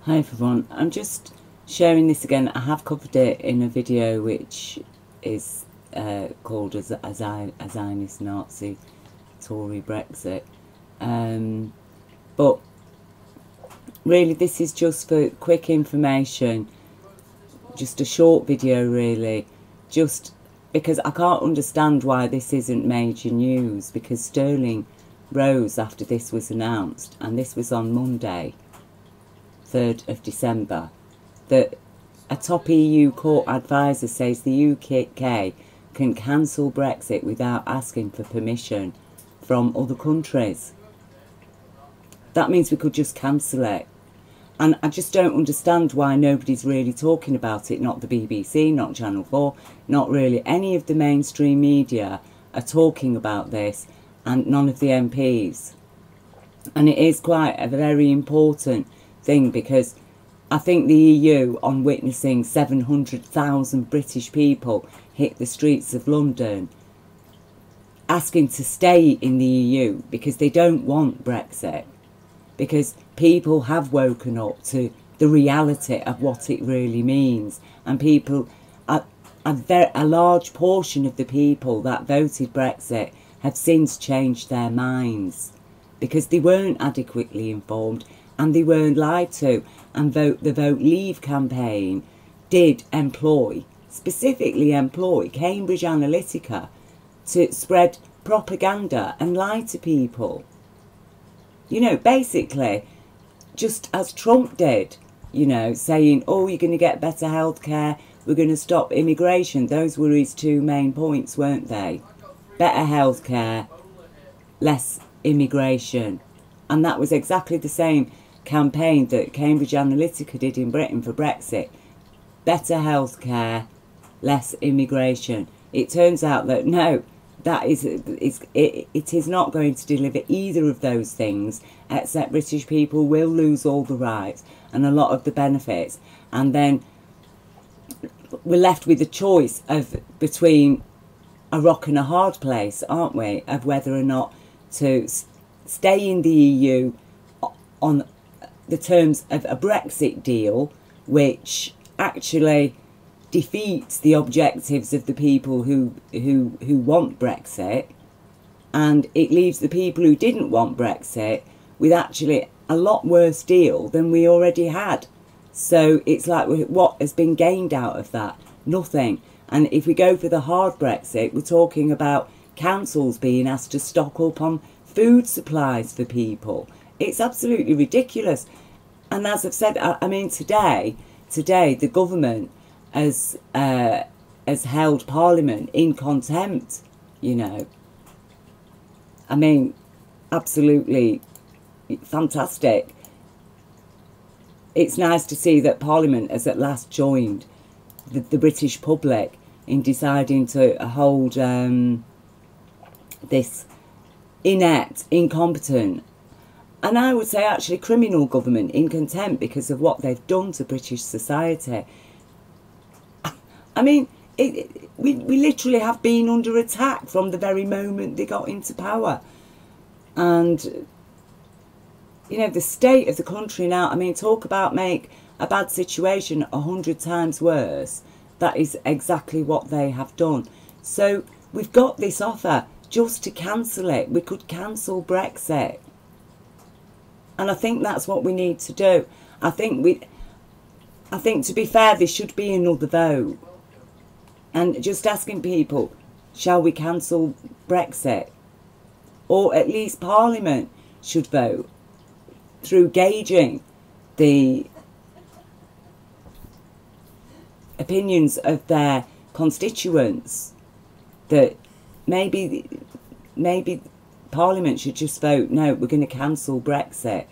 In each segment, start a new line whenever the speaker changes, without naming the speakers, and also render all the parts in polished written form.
Hi everyone, I'm just sharing this again. I have covered it in a video which is called a Zionist Nazi Tory Brexit, but really this is just for quick information, just a short video really, just because I can't understand why this isn't major news, because sterling rose after this was announced, and this was on Monday 3rd of December, that a top EU court advisor says the UK can cancel Brexit without asking for permission from other countries. That means we could just cancel it. And I just don't understand why nobody's really talking about it. Not the BBC, not Channel 4, not really any of the mainstream media are talking about this, and none of the MPs. And it is quite a very important thing, because I think the EU, on witnessing 700,000 British people hit the streets of London asking to stay in the EU because they don't want Brexit, because people have woken up to the reality of what it really means, and people, a large portion of the people that voted Brexit have since changed their minds because they weren't adequately informed and they weren't lied to. And the Vote Leave campaign did specifically employ Cambridge Analytica to spread propaganda and lie to people. You know, basically, just as Trump did, you know, saying, oh, you're going to get better healthcare, we're going to stop immigration. Those were his two main points, weren't they? Better healthcare, less immigration. And that was exactly the same campaign that Cambridge Analytica did in Britain for Brexit. Better healthcare, less immigration. It turns out that no, it is not going to deliver either of those things, except British people will lose all the rights and a lot of the benefits, and then we're left with a choice between a rock and a hard place, aren't we, of whether or not to stay in the EU on the terms of a Brexit deal, which actually defeats the objectives of the people who want Brexit, and it leaves the people who didn't want Brexit with actually a lot worse deal than we already had. So it's like, what has been gained out of that? Nothing. And if we go for the hard Brexit, we're talking about councils being asked to stock up on food supplies for people. It's absolutely ridiculous. And as I've said, I mean, today the government has held Parliament in contempt, you know. I mean, absolutely fantastic. It's nice to see that Parliament has at last joined the British public in deciding to hold this inept, incompetent, and I would say actually criminal government in contempt because of what they've done to British society. I mean, we literally have been under attack from the very moment they got into power. And, you know, the state of the country now, I mean, talk about make a bad situation 100 times worse. That is exactly what they have done. So we've got this offer just to cancel it. We could cancel Brexit. And I think that's what we need to do. I think to be fair, there should be another vote. And just asking people, shall we cancel Brexit? Or at least Parliament should vote through gauging the opinions of their constituents, that maybe Parliament should just vote, no, we're going to cancel Brexit.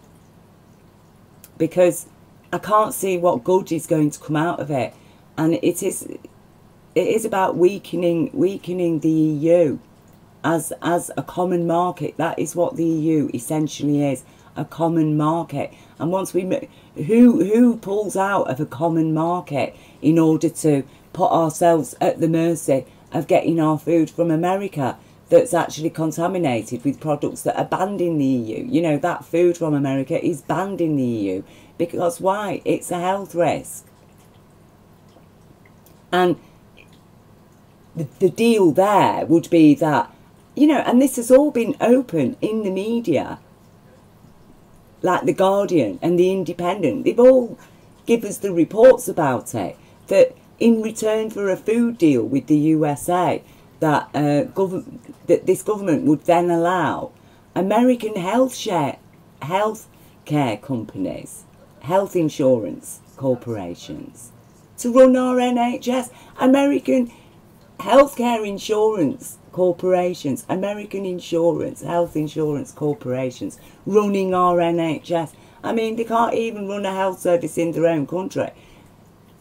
Because I can't see what good is going to come out of it. And it is about weakening the EU as a common market. That is what the EU essentially is, a common market. And once who pulls out of a common market in order to put ourselves at the mercy of getting our food from America? that's actually contaminated with products that are banned in the EU. You know, that food from America is banned in the EU. Because why? It's a health risk. And the deal there would be that, you know, and this has all been open in the media, like The Guardian and The Independent. They've all given us the reports about it, that in return for a food deal with the USA, that this government would then allow American health care companies, health insurance corporations, to run our NHS. American healthcare insurance corporations, American insurance, health insurance corporations running our NHS. I mean, they can't even run a health service in their own country.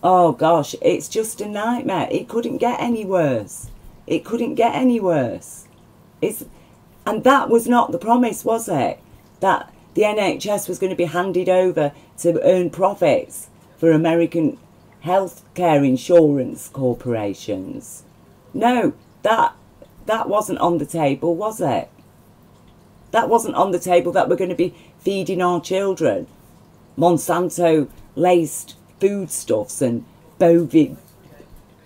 Oh gosh, it's just a nightmare. It couldn't get any worse. It couldn't get any worse. And that was not the promise, was it? That the NHS was going to be handed over to earn profits for American healthcare insurance corporations. No, that wasn't on the table, was it? That wasn't on the table, that we're going to be feeding our children Monsanto-laced foodstuffs and bovine,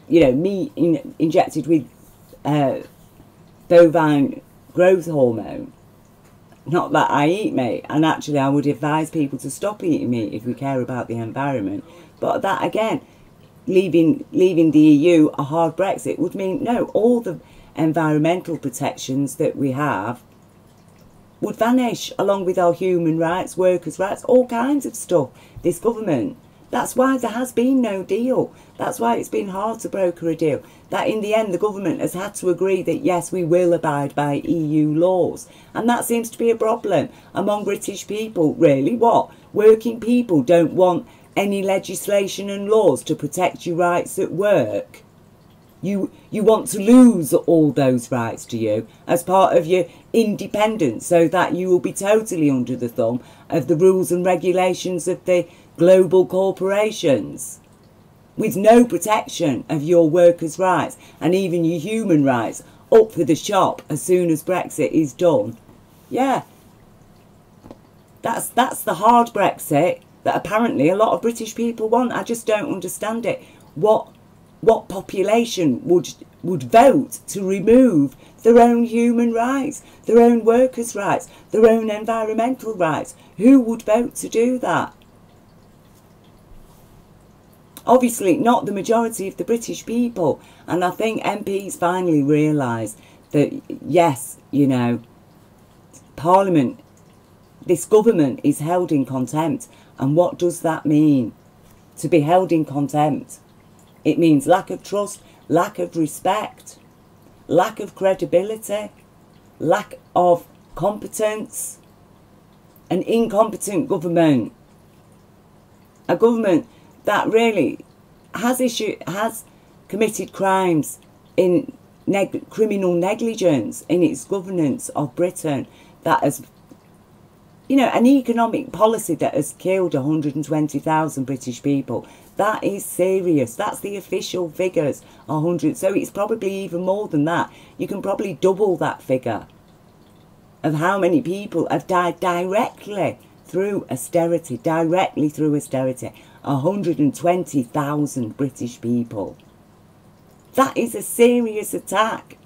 you know, meat injected with bovine growth hormone. Not that I eat meat, and actually I would advise people to stop eating meat if we care about the environment. But that again, leaving the EU, a hard Brexit, would mean no, all the environmental protections that we have would vanish, along with our human rights, workers' rights, all kinds of stuff. This government. That's why there has been no deal. That's why it's been hard to broker a deal. That in the end the government has had to agree that yes, we will abide by EU laws. And that seems to be a problem among British people, really. What? Working people don't want any legislation and laws to protect your rights at work. You want to lose all those rights, do you, as part of your independence, so that you will be totally under the thumb of the rules and regulations of the global corporations, with no protection of your workers' rights and even your human rights up for the shop as soon as Brexit is done. Yeah, that's the hard Brexit that apparently a lot of British people want. I just don't understand it. What population would vote to remove their own human rights, their own workers' rights, their own environmental rights? Who would vote to do that? Obviously not the majority of the British people. And I think MPs finally realised that, yes, you know, Parliament, this government is held in contempt. And what does that mean? To be held in contempt. It means lack of trust, lack of respect, lack of credibility, lack of competence, an incompetent government. A government that really has committed crimes in criminal negligence in its governance of Britain, that has, you know, an economic policy that has killed 120,000 British people. That is serious. That's the official figures, 100. So it's probably even more than that. You can probably double that figure of how many people have died directly through austerity. 120,000 British people. That is a serious attack.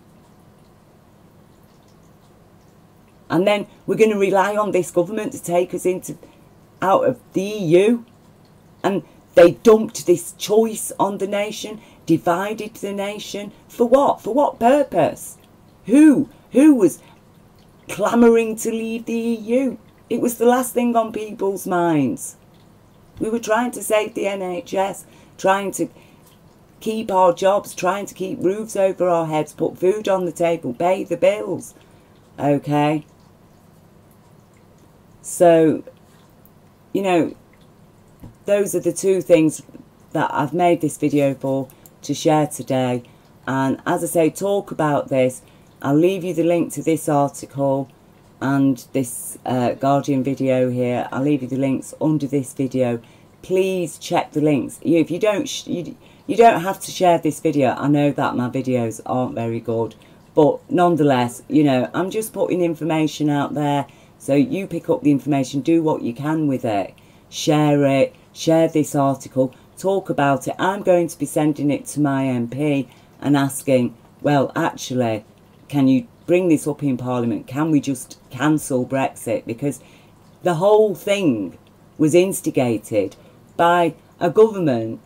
And then we're going to rely on this government to take us out of the EU. And they dumped this choice on the nation, divided the nation. For what? For what purpose? Who was clamouring to leave the EU? It was the last thing on people's minds. We were trying to save the NHS, trying to keep our jobs, trying to keep roofs over our heads, put food on the table, pay the bills. Okay? So, you know, those are the two things that I've made this video for, to share today. And as I say, talk about this. I'll leave you the link to this article and this Guardian video here. I'll leave you the links under this video. Please check the links. If you don't, you don't have to share this video. I know that my videos aren't very good, But nonetheless, you know, I'm just putting information out there. So you pick up the information, do what you can with it. Share this article, talk about it. I'm going to be sending it to my MP and asking, well, actually, can you bring this up in Parliament? Can we just cancel Brexit? Because the whole thing was instigated by a government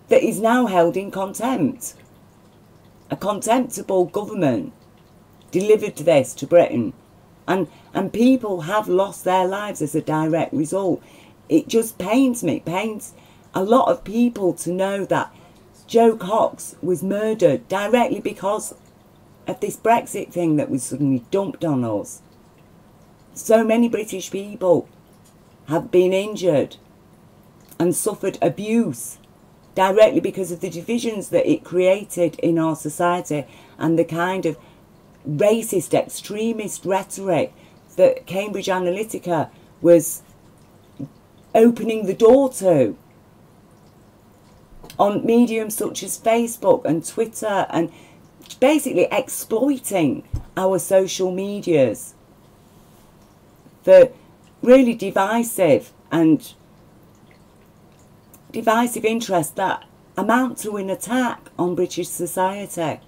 that is now held in contempt. A contemptible government delivered this to Britain. And people have lost their lives as a direct result. It just pains me, pains a lot of people to know that Joe Cox was murdered directly because of this Brexit thing that was suddenly dumped on us. So many British people have been injured and suffered abuse directly because of the divisions that it created in our society and the kind of racist, extremist rhetoric that Cambridge Analytica was opening the door to on mediums such as Facebook and Twitter, and basically exploiting our social medias for really divisive interests that amount to an attack on British society.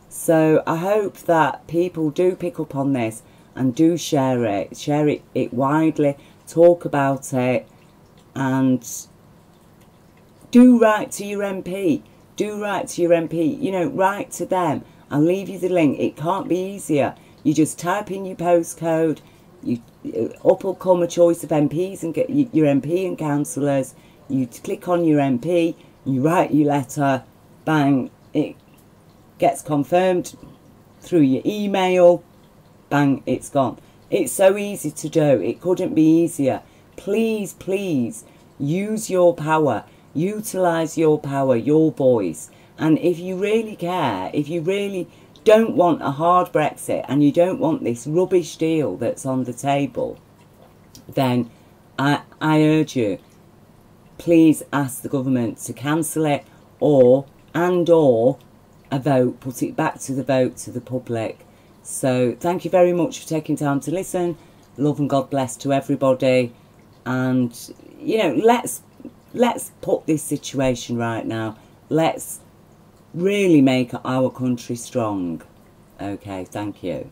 So I hope that people do pick up on this and do share it widely, talk about it, and do write to your MP. Do write to your MP. You know, write to them. I'll leave you the link. It can't be easier. You just type in your postcode. Up will come a choice of MPs and get your MP and councillors. You click on your MP. You write your letter. Bang. It gets confirmed through your email. Bang. It's gone. It's so easy to do. It couldn't be easier. Please, please use your power. Utilise your power, your voice. And if you really care, if you really don't want a hard Brexit and you don't want this rubbish deal that's on the table, then I urge you, please ask the government to cancel it, or a vote, put it back to the vote to the public. So thank you very much for taking time to listen. Love and God bless to everybody. And, you know, let's put this situation right now. Let's really make our country strong. Okay, thank you.